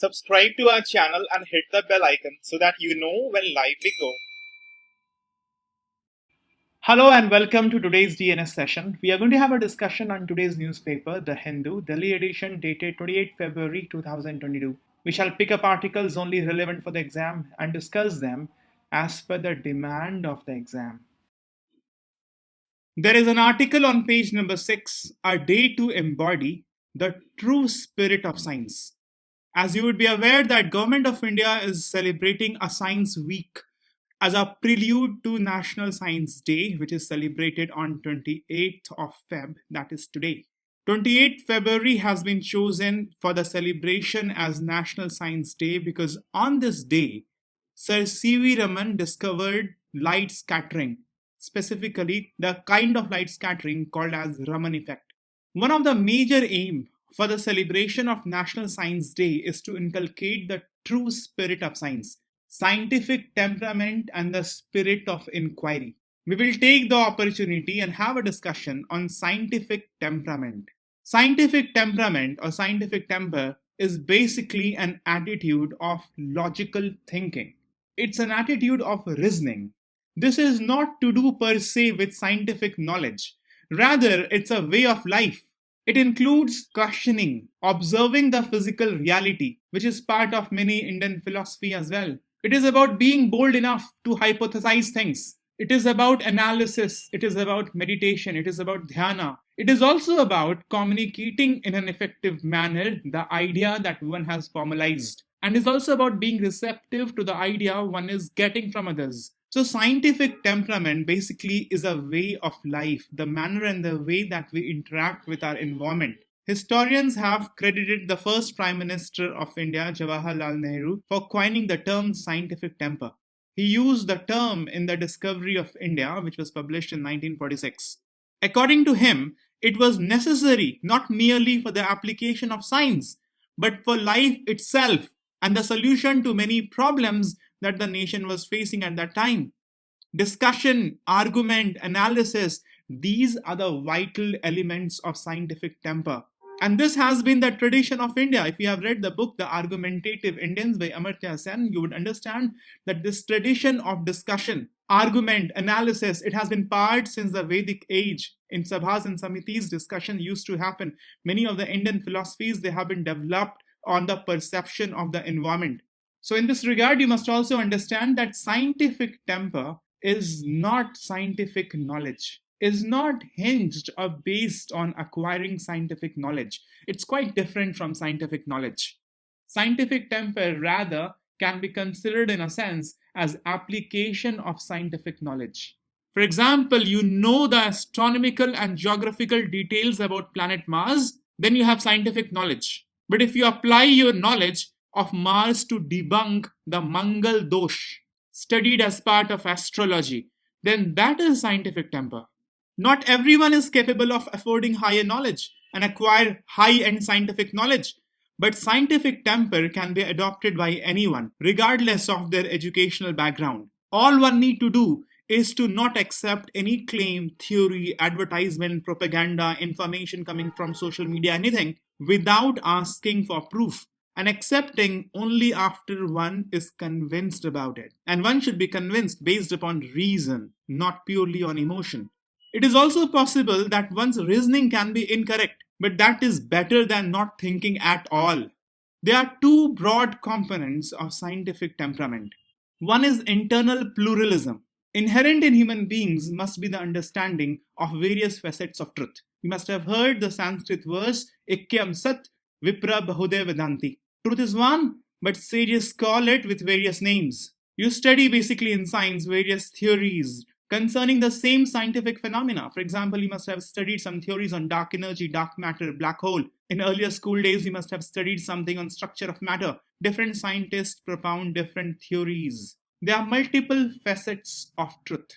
Subscribe to our channel and hit the bell icon so that you know when live we go. Hello and welcome to today's DNS session. We are going to have a discussion on today's newspaper, The Hindu, Delhi edition dated 28 February 2022. We shall pick up articles only relevant for the exam and discuss them as per the demand of the exam. There is an article on page number 6, A Day to Embody the True Spirit of Science. As you would be aware that Government of India is celebrating a Science Week as a prelude to National Science Day, which is celebrated on 28th of Feb, that is today. 28th February has been chosen for the celebration as National Science Day because on this day, Sir C.V. Raman discovered light scattering, specifically the kind of light scattering called as Raman effect. One of the major aims for the celebration of National Science Day is to inculcate the true spirit of science, scientific temperament, and the spirit of inquiry. We will take the opportunity and have a discussion on scientific temperament. Scientific temperament or scientific temper is basically an attitude of logical thinking. It's an attitude of reasoning. This is not to do per se with scientific knowledge. Rather, it's a way of life. It includes questioning, observing the physical reality, which is part of many Indian philosophy as well. It is about being bold enough to hypothesize things. It is about analysis. It is about meditation. It is about dhyana. It is also about communicating in an effective manner the idea that one has formalized. And is also about being receptive to the idea one is getting from others. So scientific temperament basically is a way of life, the manner and the way that we interact with our environment. Historians have credited the first Prime Minister of India, Jawaharlal Nehru, for coining the term scientific temper. He used the term in the Discovery of India, which was published in 1946. According to him, it was necessary not merely for the application of science, but for life itself and the solution to many problems that the nation was facing at that time. Discussion, argument, analysis, these are the vital elements of scientific temper. And this has been the tradition of India. If you have read the book, The Argumentative Indians by Amartya Sen, you would understand that this tradition of discussion, argument, analysis, it has been part since the Vedic age. In sabhas and samitis, discussion used to happen. Many of the Indian philosophies, they have been developed on the perception of the environment. So in this regard, you must also understand that scientific temper is not scientific knowledge, is not hinged or based on acquiring scientific knowledge. It's quite different from scientific knowledge. Scientific temper rather can be considered in a sense as application of scientific knowledge. For example, you know the astronomical and geographical details about planet Mars, then you have scientific knowledge. But if you apply your knowledge of Mars to debunk the Mangal Dosh studied as part of astrology, then that is scientific temper. Not everyone is capable of affording higher knowledge and acquire high-end scientific knowledge, but scientific temper can be adopted by anyone, regardless of their educational background. All one need to do is to not accept any claim, theory, advertisement, propaganda, information coming from social media, anything, without asking for proof, and accepting only after one is convinced about it. And one should be convinced based upon reason, not purely on emotion. It is also possible that one's reasoning can be incorrect, but that is better than not thinking at all. There are two broad components of scientific temperament. One is internal pluralism. Inherent in human beings must be the understanding of various facets of truth. You must have heard the Sanskrit verse, Ikyam Sat Vipra Bahude Vedanti. Truth is one, but sages call it with various names. You study basically in science various theories concerning the same scientific phenomena. For example, you must have studied some theories on dark energy, dark matter, black hole. In earlier school days, you must have studied something on structure of matter. Different scientists propound different theories. There are multiple facets of truth.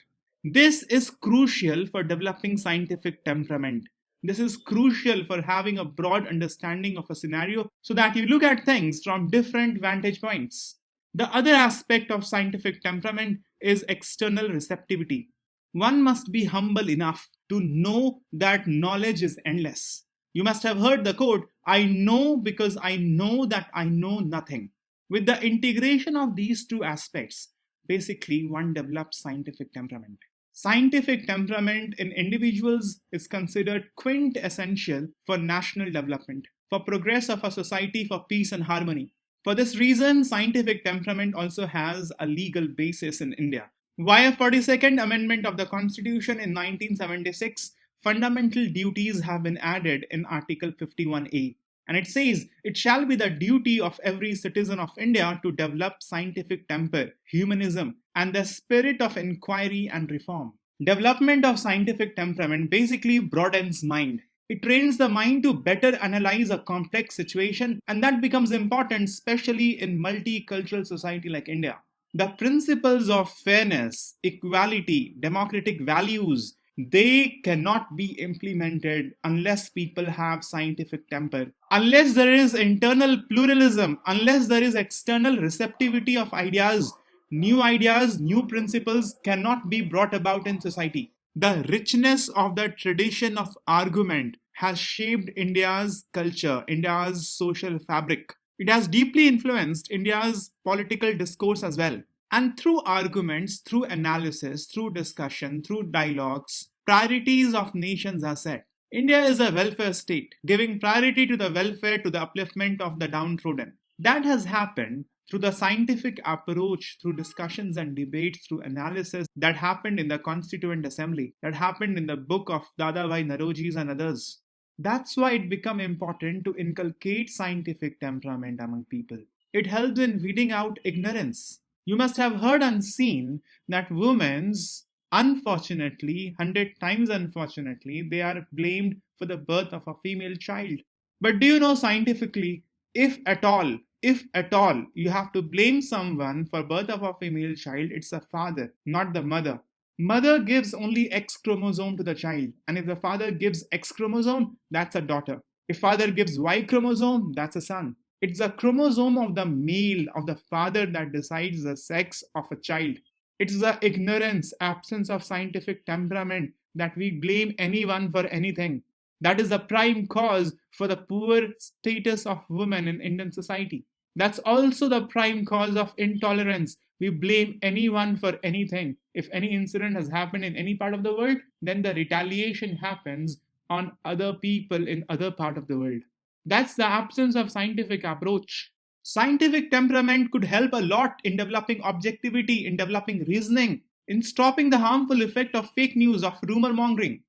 This is crucial for developing scientific temperament. This is crucial for having a broad understanding of a scenario so that you look at things from different vantage points. The other aspect of scientific temperament is external receptivity. One must be humble enough to know that knowledge is endless. You must have heard the quote, I know because I know that I know nothing. With the integration of these two aspects, basically one develops scientific temperament. Scientific temperament in individuals is considered quintessential for national development, for progress of a society, for peace and harmony. For this reason, scientific temperament also has a legal basis in India. Via 42nd Amendment of the Constitution in 1976, fundamental duties have been added in Article 51A. And it says, it shall be the duty of every citizen of India to develop scientific temper, humanism, and the spirit of inquiry and reform. Development of scientific temperament basically broadens mind. It trains the mind to better analyze a complex situation, and that becomes important, especially in multicultural society like India. The principles of fairness, equality, democratic values, they cannot be implemented unless people have scientific temper. Unless there is internal pluralism, unless there is external receptivity of ideas, new principles cannot be brought about in society. The richness of the tradition of argument has shaped India's culture, India's social fabric. It has deeply influenced India's political discourse as well. And through arguments, through analysis, through discussion, through dialogues, priorities of nations are set. India is a welfare state, giving priority to the welfare, to the upliftment of the downtrodden. That has happened through the scientific approach, through discussions and debates, through analysis that happened in the Constituent Assembly, that happened in the book of Dadabhai Naoroji's and others. That's why it became important to inculcate scientific temperament among people. It helps in weeding out ignorance. You must have heard and seen that women's, unfortunately, 100 times unfortunately, they are blamed for the birth of a female child. But do you know scientifically, if at all, you have to blame someone for birth of a female child, it's the father, not the mother. Mother gives only X chromosome to the child, and if the father gives X chromosome, that's a daughter. If father gives Y chromosome, that's a son. It's the chromosome of the male, of the father, that decides the sex of a child. It's the ignorance, absence of scientific temperament that we blame anyone for anything. That is the prime cause for the poor status of women in Indian society. That's also the prime cause of intolerance. We blame anyone for anything. If any incident has happened in any part of the world, then the retaliation happens on other people in other part of the world. That's the absence of scientific approach. Scientific temperament could help a lot in developing objectivity, in developing reasoning, in stopping the harmful effect of fake news, of rumor mongering.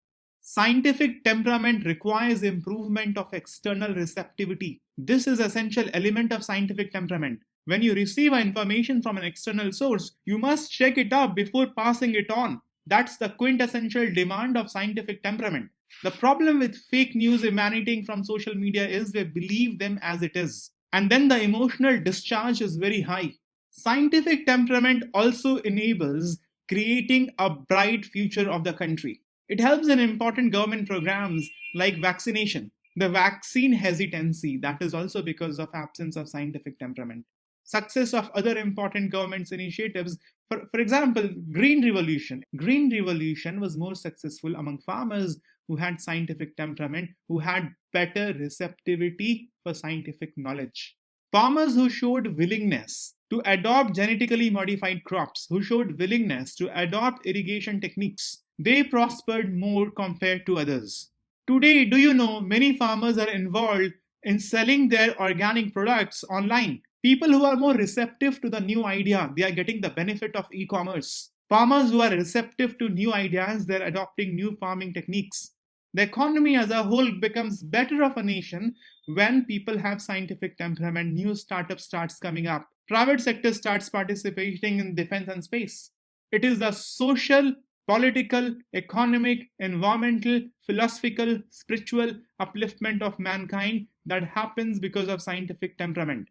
Scientific temperament requires improvement of external receptivity. This is an essential element of scientific temperament. When you receive information from an external source, you must check it up before passing it on. That's the quintessential demand of scientific temperament. The problem with fake news emanating from social media is we believe them as it is. And then the emotional discharge is very high. Scientific temperament also enables creating a bright future of the country. It helps in important government programs like vaccination. The vaccine hesitancy, that is also because of absence of scientific temperament. Success of other important government's initiatives, for example, Green Revolution. Green Revolution was more successful among farmers who had scientific temperament, who had better receptivity for scientific knowledge. Farmers who showed willingness to adopt genetically modified crops, who showed willingness to adopt irrigation techniques, they prospered more compared to others. Today, do you know many farmers are involved in selling their organic products online? People who are more receptive to the new idea, they are getting the benefit of e-commerce. Farmers who are receptive to new ideas, they're adopting new farming techniques. The economy as a whole becomes better of a nation when people have scientific temperament, new startup starts coming up. Private sector starts participating in defense and space. It is the social, political, economic, environmental, philosophical, spiritual upliftment of mankind that happens because of scientific temperament.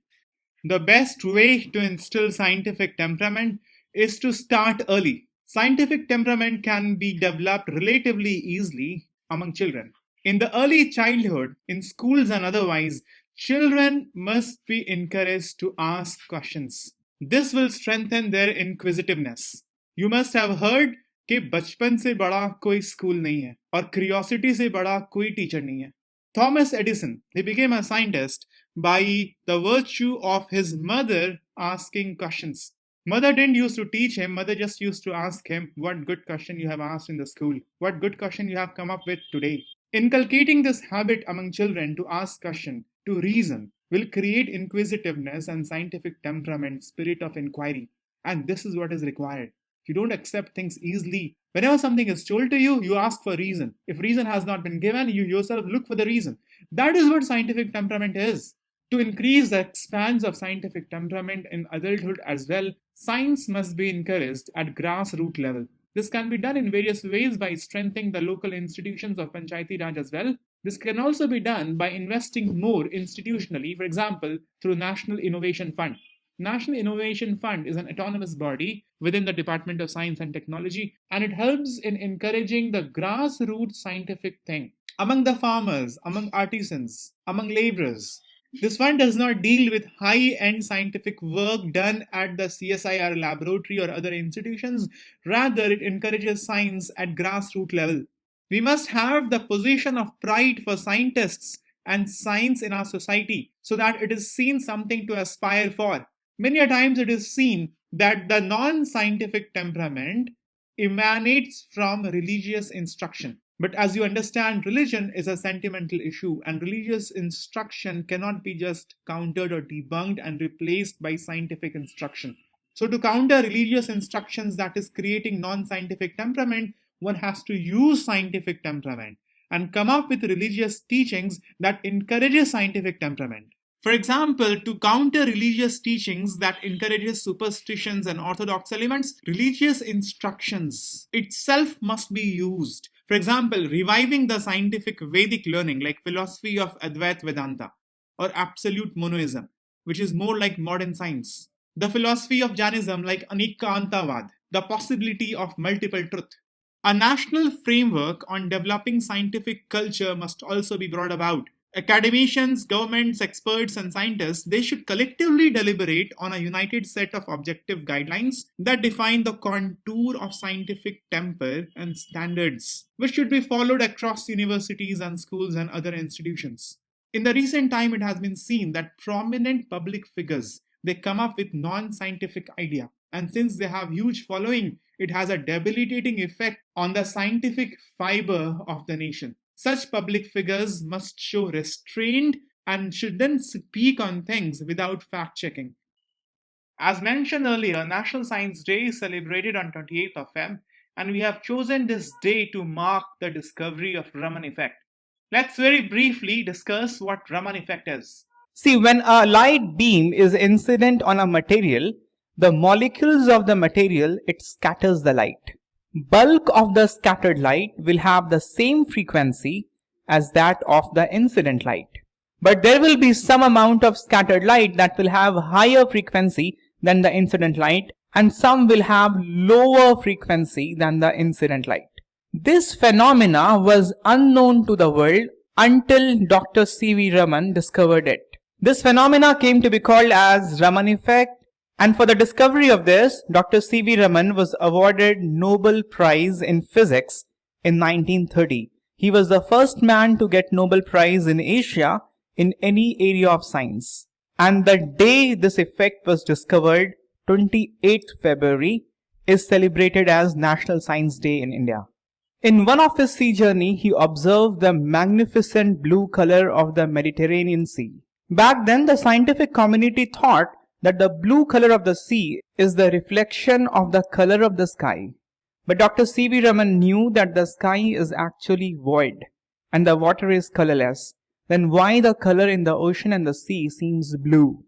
The best way to instill scientific temperament is to start early. Scientific temperament can be developed relatively easily among children. In the early childhood, in schools and otherwise, children must be encouraged to ask questions. This will strengthen their inquisitiveness. You must have heard कि बचपन से बड़ा कोई school नहीं है और curiosity से बड़ा कोई टीचर नहीं है. Thomas Edison, he became a scientist by the virtue of his mother asking questions. Mother didn't used to teach him, mother just used to ask him, what good question you have asked in the school? What good question you have come up with today? Inculcating this habit among children to ask question, to reason, will create inquisitiveness and scientific temperament, spirit of inquiry. And this is what is required. You don't accept things easily. Whenever something is told to you, you ask for reason. If reason has not been given, you yourself look for the reason. That is what scientific temperament is. To increase the expanse of scientific temperament in adulthood as well, science must be encouraged at grassroots level. This can be done in various ways by strengthening the local institutions of Panchayati Raj as well. This can also be done by investing more institutionally, for example, through National Innovation Fund. National Innovation Fund is an autonomous body within the Department of Science and Technology, and it helps in encouraging the grassroots scientific thing among the farmers, among artisans, among laborers. This fund does not deal with high-end scientific work done at the CSIR laboratory or other institutions. Rather, it encourages science at grassroots level. We must have the position of pride for scientists and science in our society so that it is seen something to aspire for. Many a times it is seen that the non-scientific temperament emanates from religious instruction. But as you understand, religion is a sentimental issue, and religious instruction cannot be just countered or debunked and replaced by scientific instruction. So to counter religious instructions that is creating non-scientific temperament, one has to use scientific temperament and come up with religious teachings that encourages scientific temperament. For example, to counter religious teachings that encourages superstitions and orthodox elements, religious instructions itself must be used. For example, reviving the scientific Vedic learning like philosophy of Advaita Vedanta or absolute monoism, which is more like modern science. The philosophy of Jainism like Anikantavad, the possibility of multiple truth. A national framework on developing scientific culture must also be brought about. Academicians, governments, experts, and scientists, they should collectively deliberate on a united set of objective guidelines that define the contour of scientific temper and standards, which should be followed across universities and schools and other institutions. In the recent time, it has been seen that prominent public figures, they come up with non-scientific idea. And since they have huge following, it has a debilitating effect on the scientific fiber of the nation. Such public figures must show restraint and should then speak on things without fact-checking. As mentioned earlier, National Science Day is celebrated on 28th of Feb, and we have chosen this day to mark the discovery of Raman effect. Let's very briefly discuss what Raman effect is. See, when a light beam is incident on a material, the molecules of the material, it scatters the light. Bulk of the scattered light will have the same frequency as that of the incident light. But there will be some amount of scattered light that will have higher frequency than the incident light, and some will have lower frequency than the incident light. This phenomena was unknown to the world until Dr. C.V. Raman discovered it. This phenomena came to be called as Raman effect. And for the discovery of this, Dr. C.V. Raman was awarded Nobel Prize in Physics in 1930. He was the first man to get Nobel Prize in Asia in any area of science. And the day this effect was discovered, 28th February, is celebrated as National Science Day in India. In one of his sea journey, he observed the magnificent blue color of the Mediterranean Sea. Back then, the scientific community thought that the blue color of the sea is the reflection of the color of the sky. But Dr. C.V. Raman knew that the sky is actually void and the water is colorless. Then why the color in the ocean and the sea seems blue?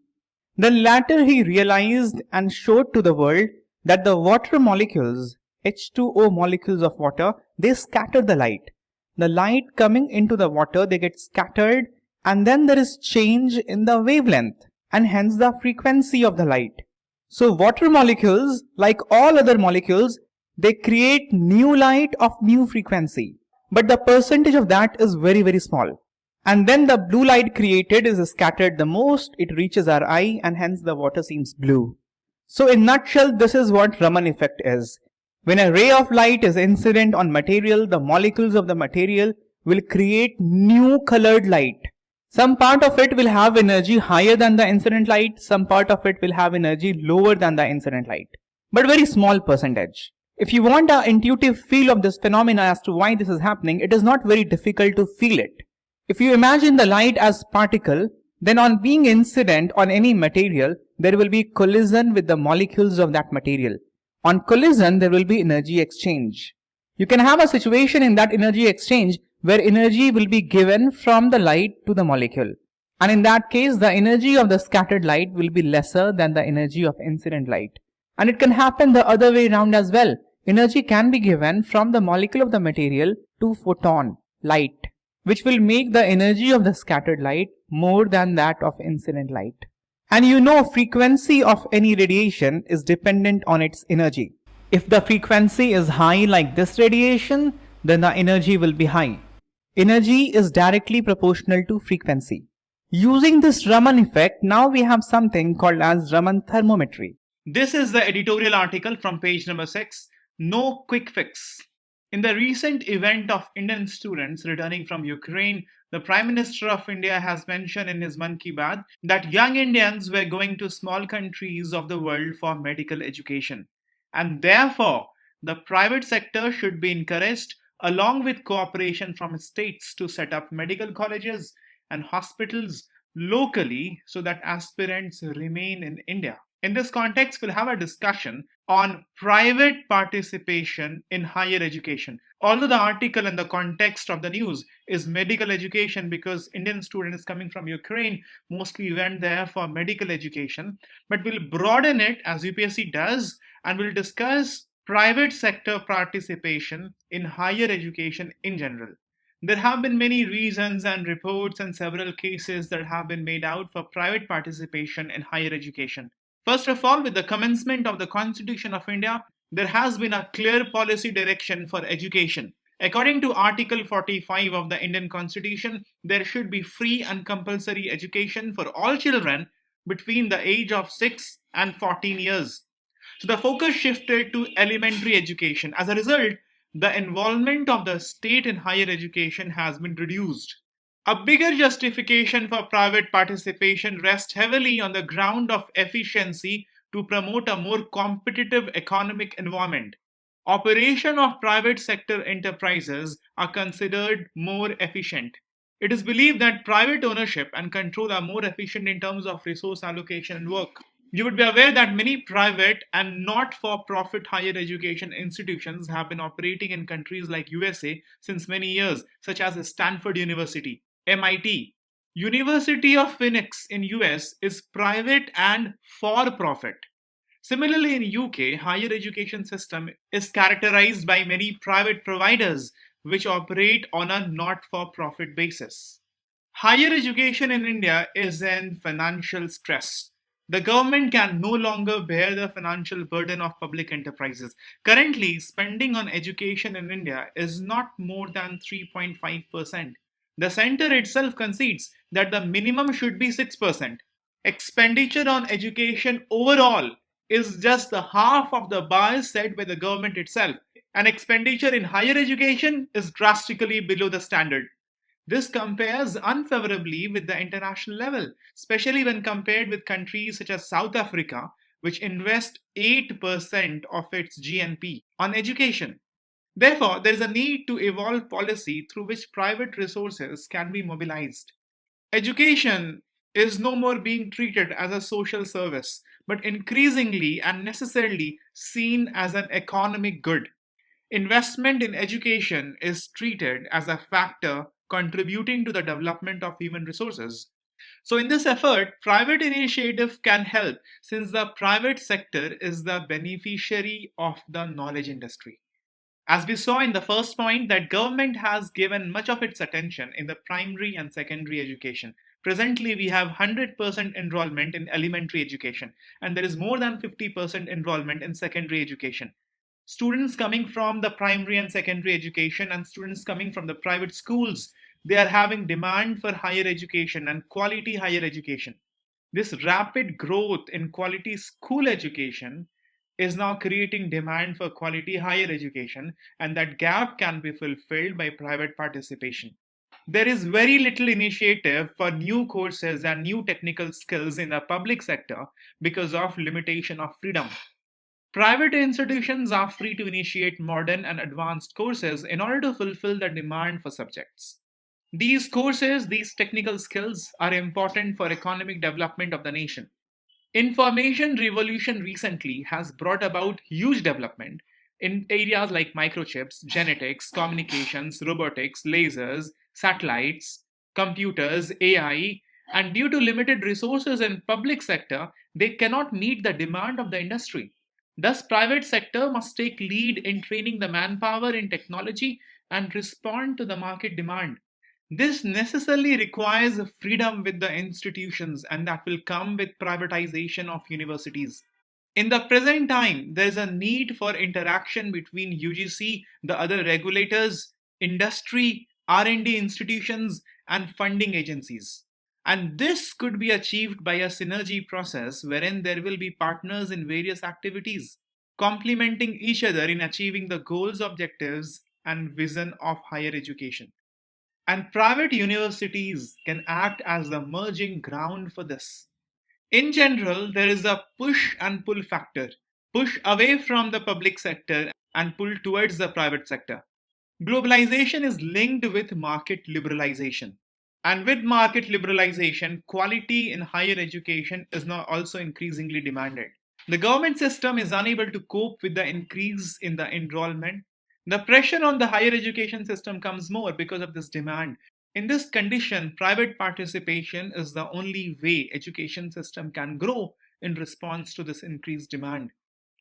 Then later he realized and showed to the world that the water molecules, H2O molecules of water, they scatter the light. The light coming into the water, they get scattered, and then there is change in the wavelength, and hence the frequency of the light. So water molecules, like all other molecules, they create new light of new frequency. But the percentage of that is very, very small. And then the blue light created is scattered the most, it reaches our eye, and hence the water seems blue. So in nutshell, this is what Raman effect is. When a ray of light is incident on material, the molecules of the material will create new colored light. Some part of it will have energy higher than the incident light, some part of it will have energy lower than the incident light, but very small percentage. If you want an intuitive feel of this phenomena as to why this is happening, it is not very difficult to feel it. If you imagine the light as particle, then on being incident on any material, there will be collision with the molecules of that material. On collision, there will be energy exchange. You can have a situation in that energy exchange where energy will be given from the light to the molecule. And in that case, the energy of the scattered light will be lesser than the energy of incident light. And it can happen the other way around as well. Energy can be given from the molecule of the material to photon, light, which will make the energy of the scattered light more than that of incident light. And you know, frequency of any radiation is dependent on its energy. If the frequency is high like this radiation, then the energy will be high. Energy is directly proportional to frequency. Using this Raman effect, now we have something called as Raman thermometry. This is the editorial article from page number 6, No Quick Fix. In the recent event of Indian students returning from Ukraine, the Prime Minister of India has mentioned in his Mann Ki Baat that young Indians were going to small countries of the world for medical education. And therefore, the private sector should be encouraged along with cooperation from states to set up medical colleges and hospitals locally so that aspirants remain in India. In this context, we'll have a discussion on private participation in higher education. Although the article and the context of the news is medical education because Indian students coming from Ukraine mostly went there for medical education, but we'll broaden it as UPSC does and we'll discuss private sector participation in higher education in general. There have been many reasons and reports and several cases that have been made out for private participation in higher education. First of all, with the commencement of the Constitution of India, there has been a clear policy direction for education. According to Article 45 of the Indian Constitution, there should be free and compulsory education for all children between the age of 6 and 14 years. So the focus shifted to elementary education. As a result, the involvement of the state in higher education has been reduced. A bigger justification for private participation rests heavily on the ground of efficiency to promote a more competitive economic environment. Operation of private sector enterprises are considered more efficient. It is believed that private ownership and control are more efficient in terms of resource allocation and work. You would be aware that many private and not-for-profit higher education institutions have been operating in countries like USA since many years, such as Stanford University, MIT. University of Phoenix in US is private and for-profit. Similarly, in UK, higher education system is characterized by many private providers which operate on a not-for-profit basis. Higher education in India is in financial stress. The government can no longer bear the financial burden of public enterprises. Currently, spending on education in India is not more than 3.5%. The center itself concedes that the minimum should be 6%. Expenditure on education overall is just the half of the bar set by the government itself. And expenditure in higher education is drastically below the standard. This compares unfavorably with the international level, especially when compared with countries such as South Africa, which invest 8% of its GNP on education. Therefore, there is a need to evolve policy through which private resources can be mobilized. Education is no more being treated as a social service, but increasingly and necessarily seen as an economic good. Investment in education is treated as a factor contributing to the development of human resources. So, in this effort, private initiative can help since the private sector is the beneficiary of the knowledge industry. As we saw in the first point, that government has given much of its attention in the primary and secondary education. Presently, we have 100% enrollment in elementary education, and there is more than 50% enrollment in secondary education. Students coming from the primary and secondary education and students coming from the private schools, they are having demand for higher education and quality higher education. This rapid growth in quality school education is now creating demand for quality higher education, and that gap can be fulfilled by private participation. There is very little initiative for new courses and new technical skills in the public sector because of limitation of freedom. Private institutions are free to initiate modern and advanced courses in order to fulfill the demand for subjects. These courses, these technical skills are important for economic development of the nation. Information revolution recently has brought about huge development in areas like microchips, genetics, communications, robotics, lasers, satellites, computers, AI, and due to limited resources in public sector, they cannot meet the demand of the industry. Thus, private sector must take lead in training the manpower in technology and respond to the market demand. This necessarily requires freedom with the institutions, and that will come with privatization of universities. In the present time, there is a need for interaction between UGC, the other regulators, industry, R&D institutions, and funding agencies. And this could be achieved by a synergy process wherein there will be partners in various activities, complementing each other in achieving the goals, objectives, and vision of higher education. And private universities can act as the merging ground for this. In general, there is a push and pull factor, push away from the public sector and pull towards the private sector. Globalization is linked with market liberalization. And with market liberalization, quality in higher education is now also increasingly demanded. The government system is unable to cope with the increase in the enrollment. The pressure on the higher education system comes more because of this demand. In this condition, private participation is the only way education system can grow in response to this increased demand.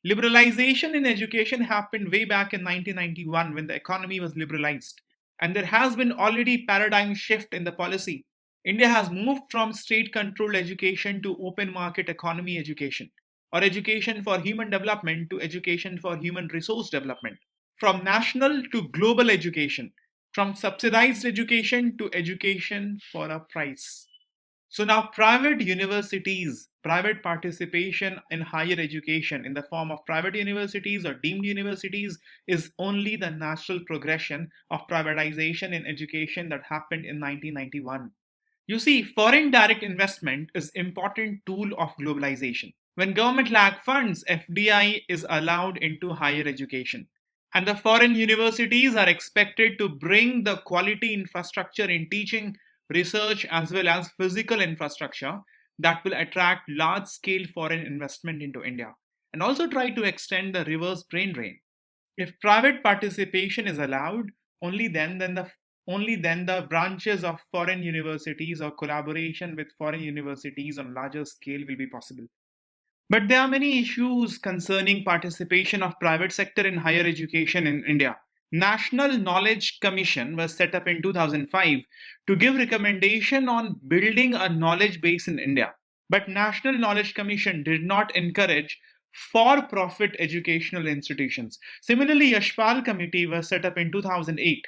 Liberalization in education happened way back in 1991 when the economy was liberalized. And there has been already paradigm shift in the policy. India has moved from state controlled education to open market economy education, or education for human development to education for human resource development, from national to global education, from subsidized education to education for a price. So now private universities, private participation in higher education in the form of private universities or deemed universities is only the natural progression of privatization in education that happened in 1991. You see, foreign direct investment is important tool of globalization. When government lack funds, FDI is allowed into higher education. And the foreign universities are expected to bring the quality infrastructure in teaching, research, as well as physical infrastructure that will attract large scale foreign investment into India and also try to extend the reverse brain drain. If private participation is allowed, only then the branches of foreign universities or collaboration with foreign universities on larger scale will be possible. But there are many issues concerning participation of private sector in higher education in India. National Knowledge Commission was set up in 2005 to give recommendation on building a knowledge base in India. But National Knowledge Commission did not encourage for-profit educational institutions. Similarly, Yashpal Committee was set up in 2008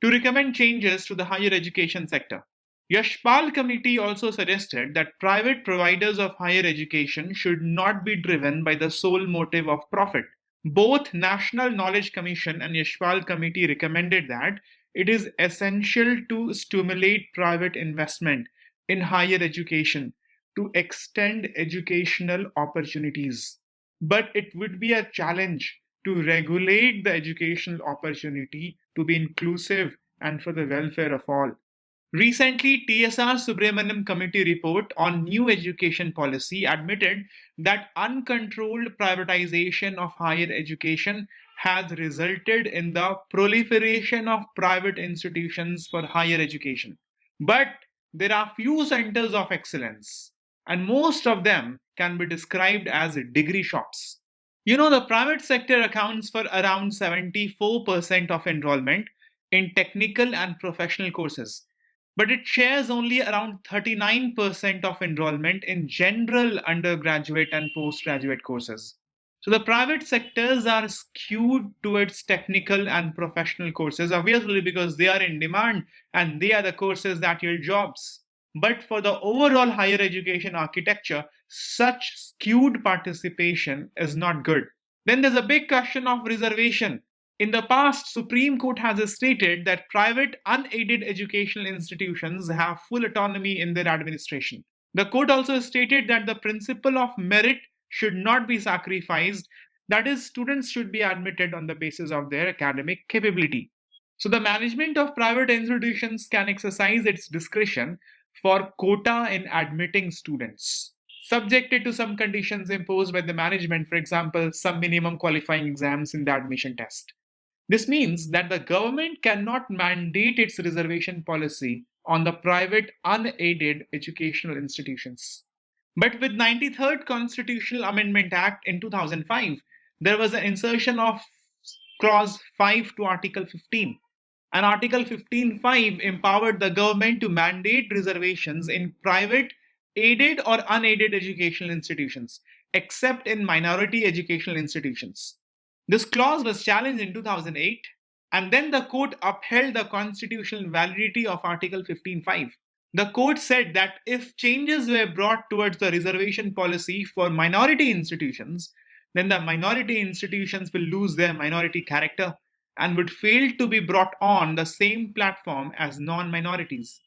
to recommend changes to the higher education sector. Yashpal Committee also suggested that private providers of higher education should not be driven by the sole motive of profit. Both National Knowledge Commission and Yashpal Committee recommended that it is essential to stimulate private investment in higher education to extend educational opportunities. But it would be a challenge to regulate the educational opportunity to be inclusive and for the welfare of all. Recently, TSR Subramaniam Committee report on new education policy admitted that uncontrolled privatization of higher education has resulted in the proliferation of private institutions for higher education. But there are few centers of excellence, and most of them can be described as degree shops. The private sector accounts for around 74% of enrollment in technical and professional courses, but it shares only around 39% of enrollment in general undergraduate and postgraduate courses. So the private sectors are skewed towards technical and professional courses, obviously, because they are in demand and they are the courses that yield jobs. But for the overall higher education architecture, such skewed participation is not good. Then there's a big question of reservation. In the past, Supreme Court has stated that private unaided educational institutions have full autonomy in their administration. The court also stated that the principle of merit should not be sacrificed, that is, students should be admitted on the basis of their academic capability. So, the management of private institutions can exercise its discretion for quota in admitting students, subjected to some conditions imposed by the management, for example, some minimum qualifying exams in the admission test. This means that the government cannot mandate its reservation policy on the private unaided educational institutions. But with 93rd Constitutional Amendment Act in 2005, there was an insertion of clause 5 to article 15. And article 15.5 empowered the government to mandate reservations in private aided or unaided educational institutions, except in minority educational institutions. This clause was challenged in 2008, and then the court upheld the constitutional validity of Article 15.5. The court said that if changes were brought towards the reservation policy for minority institutions, then the minority institutions will lose their minority character and would fail to be brought on the same platform as non minorities.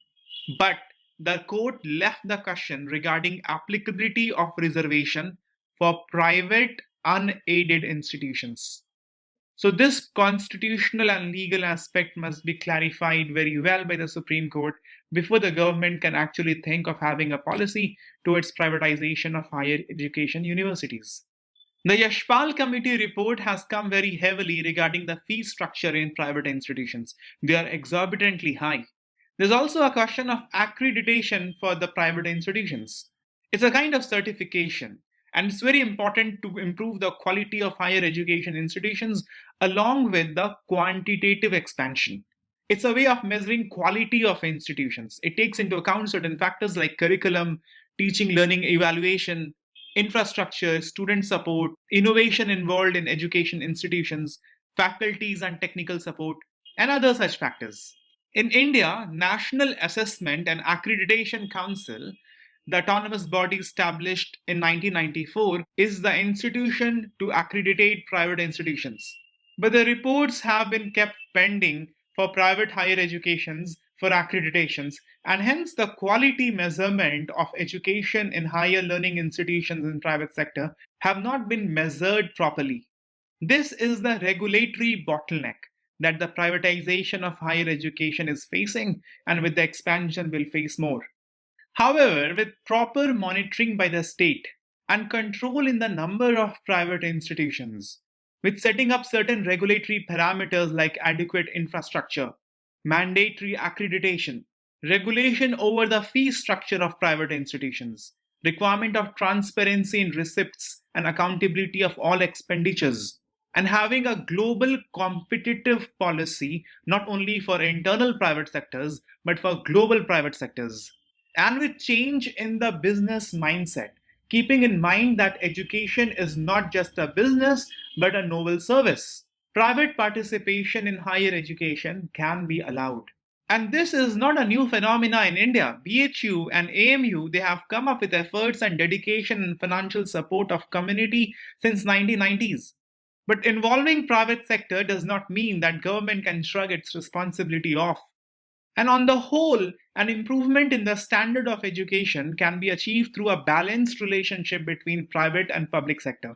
But the court left the question regarding applicability of reservation for private unaided institutions. So, this constitutional and legal aspect must be clarified very well by the Supreme Court before the government can actually think of having a policy towards privatization of higher education universities. The Yashpal Committee report has come very heavily regarding the fee structure in private institutions. They are exorbitantly high. There's also a question of accreditation for the private institutions. It's a kind of certification, and it's very important to improve the quality of higher education institutions along with the quantitative expansion. It's a way of measuring quality of institutions. It takes into account certain factors like curriculum, teaching, learning, evaluation, infrastructure, student support, innovation involved in education institutions, faculties and technical support, and other such factors. In India, National Assessment and Accreditation Council, the autonomous body established in 1994, is the institution to accreditate private institutions. But the reports have been kept pending for private higher educations for accreditations, and hence the quality measurement of education in higher learning institutions in private sector have not been measured properly. This is the regulatory bottleneck that the privatization of higher education is facing, and with the expansion will face more. However, with proper monitoring by the state and control in the number of private institutions, with setting up certain regulatory parameters like adequate infrastructure, mandatory accreditation, regulation over the fee structure of private institutions, requirement of transparency in receipts and accountability of all expenditures, and having a global competitive policy not only for internal private sectors but for global private sectors. And with change in the business mindset, keeping in mind that education is not just a business but a noble service. Private participation in higher education can be allowed. And this is not a new phenomena in India. BHU and AMU, they have come up with efforts and dedication and financial support of community since 1990s. But involving private sector does not mean that government can shrug its responsibility off. And on the whole, an improvement in the standard of education can be achieved through a balanced relationship between private and public sector.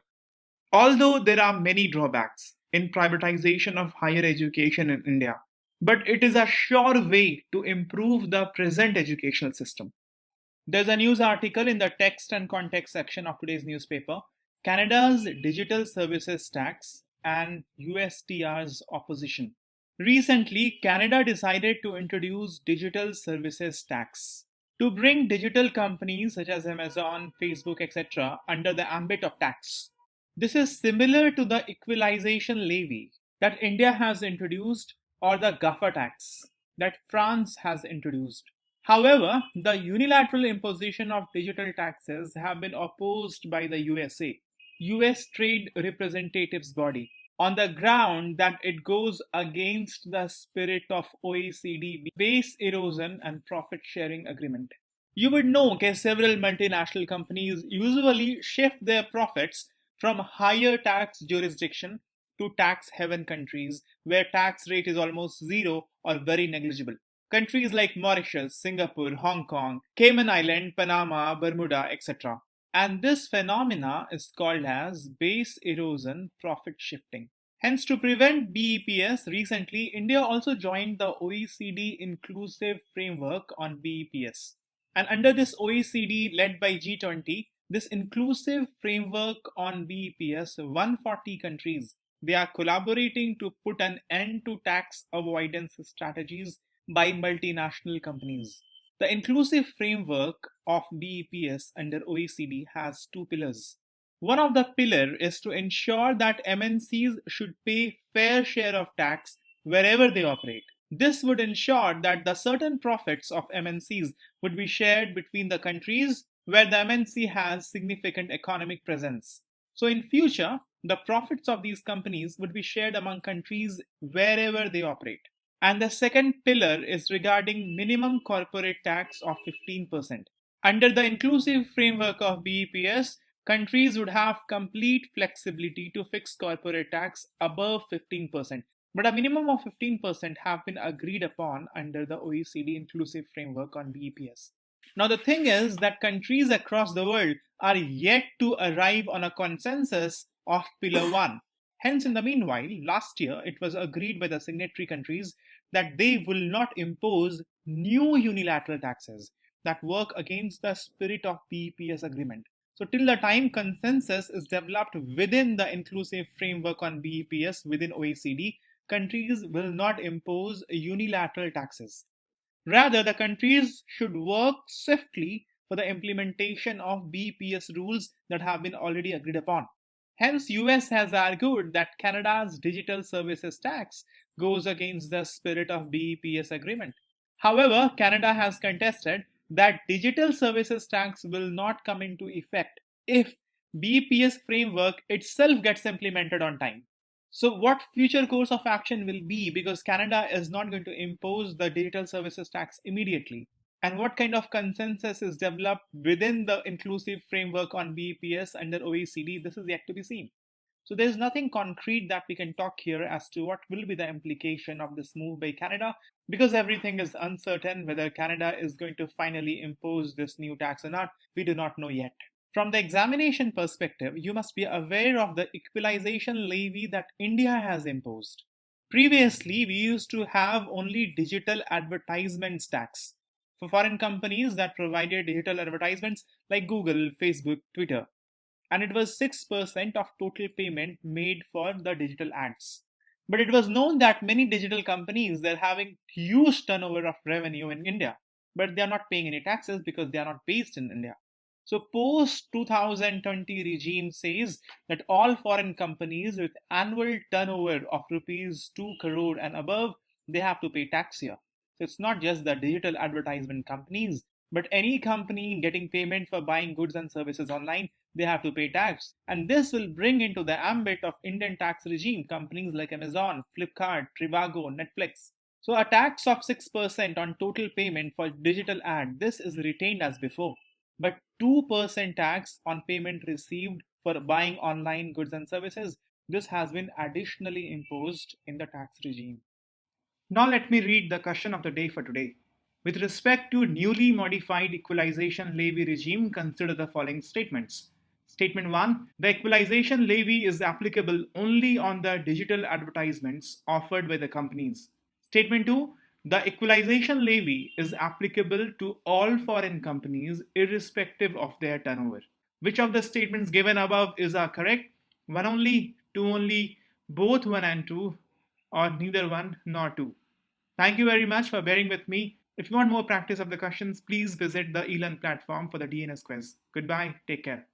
Although there are many drawbacks in privatization of higher education in India, but it is a sure way to improve the present educational system. There's a news article in the text and context section of today's newspaper: Canada's digital services tax and USTR's opposition. Recently, Canada decided to introduce digital services tax to bring digital companies such as Amazon, Facebook, etc. under the ambit of tax. This is similar to the Equalisation Levy that India has introduced or the GAFA tax that France has introduced. However, the unilateral imposition of digital taxes have been opposed by the USA, US Trade Representatives Body, on the ground that it goes against the spirit of OECD base erosion and profit sharing agreement. You would know that several multinational companies usually shift their profits from higher tax jurisdiction to tax haven countries where tax rate is almost zero or very negligible. Countries like Mauritius, Singapore, Hong Kong, Cayman Island, Panama, Bermuda, etc. And this phenomena is called as base erosion profit shifting. Hence, to prevent BEPS, recently India also joined the OECD Inclusive Framework on BEPS. And under this OECD led by G20, this inclusive framework on BEPS, 140 countries, they are collaborating to put an end to tax avoidance strategies by multinational companies. The inclusive framework of BEPS under OECD has two pillars. One of the pillar is to ensure that MNCs should pay fair share of tax wherever they operate. This would ensure that the certain profits of MNCs would be shared between the countries where the MNC has significant economic presence. So in future, the profits of these companies would be shared among countries wherever they operate. And the second pillar is regarding minimum corporate tax of 15%. Under the inclusive framework of BEPS, countries would have complete flexibility to fix corporate tax above 15%. But a minimum of 15% have been agreed upon under the OECD inclusive framework on BEPS. Now, the thing is that countries across the world are yet to arrive on a consensus of Pillar 1. Hence, in the meanwhile, last year it was agreed by the signatory countries that they will not impose new unilateral taxes that work against the spirit of BEPS agreement. So till the time consensus is developed within the inclusive framework on BEPS within OECD, countries will not impose unilateral taxes. Rather, the countries should work swiftly for the implementation of BEPS rules that have been already agreed upon. Hence, US has argued that Canada's digital services tax goes against the spirit of BEPS agreement. However, Canada has contested that digital services tax will not come into effect if BEPS framework itself gets implemented on time. So what future course of action will be, because Canada is not going to impose the digital services tax immediately? And what kind of consensus is developed within the inclusive framework on BEPS under OECD? This is yet to be seen. So there's nothing concrete that we can talk here as to what will be the implication of this move by Canada, because everything is uncertain whether Canada is going to finally impose this new tax or not. We do not know yet. From the examination perspective, you must be aware of the equalization levy that India has imposed. Previously, we used to have only digital advertisements tax for foreign companies that provided digital advertisements like Google, Facebook, Twitter. And it was 6% of total payment made for the digital ads. But it was known that many digital companies, they're having huge turnover of revenue in India, but they are not paying any taxes because they are not based in India. So post 2020 regime says that all foreign companies with annual turnover of rupees 2 crore and above, they have to pay tax here. So it's not just the digital advertisement companies, but any company getting payment for buying goods and services online, they have to pay tax. And this will bring into the ambit of Indian tax regime companies like Amazon, Flipkart, Trivago, Netflix. So a tax of 6% on total payment for digital ad, this is retained as before. But 2% tax on payment received for buying online goods and services, this has been additionally imposed in the tax regime. Now let me read the question of the day for today. With respect to newly modified equalization levy regime, consider the following statements. Statement 1. The equalization levy is applicable only on the digital advertisements offered by the companies. Statement 2. The equalization levy is applicable to all foreign companies irrespective of their turnover. Which of the statements given above is correct? One only, two only, both 1 and 2, or neither 1 nor 2? Thank you very much for bearing with me. If you want more practice of the questions, please visit the ELEARN platform for the DNS quiz. Goodbye. Take care.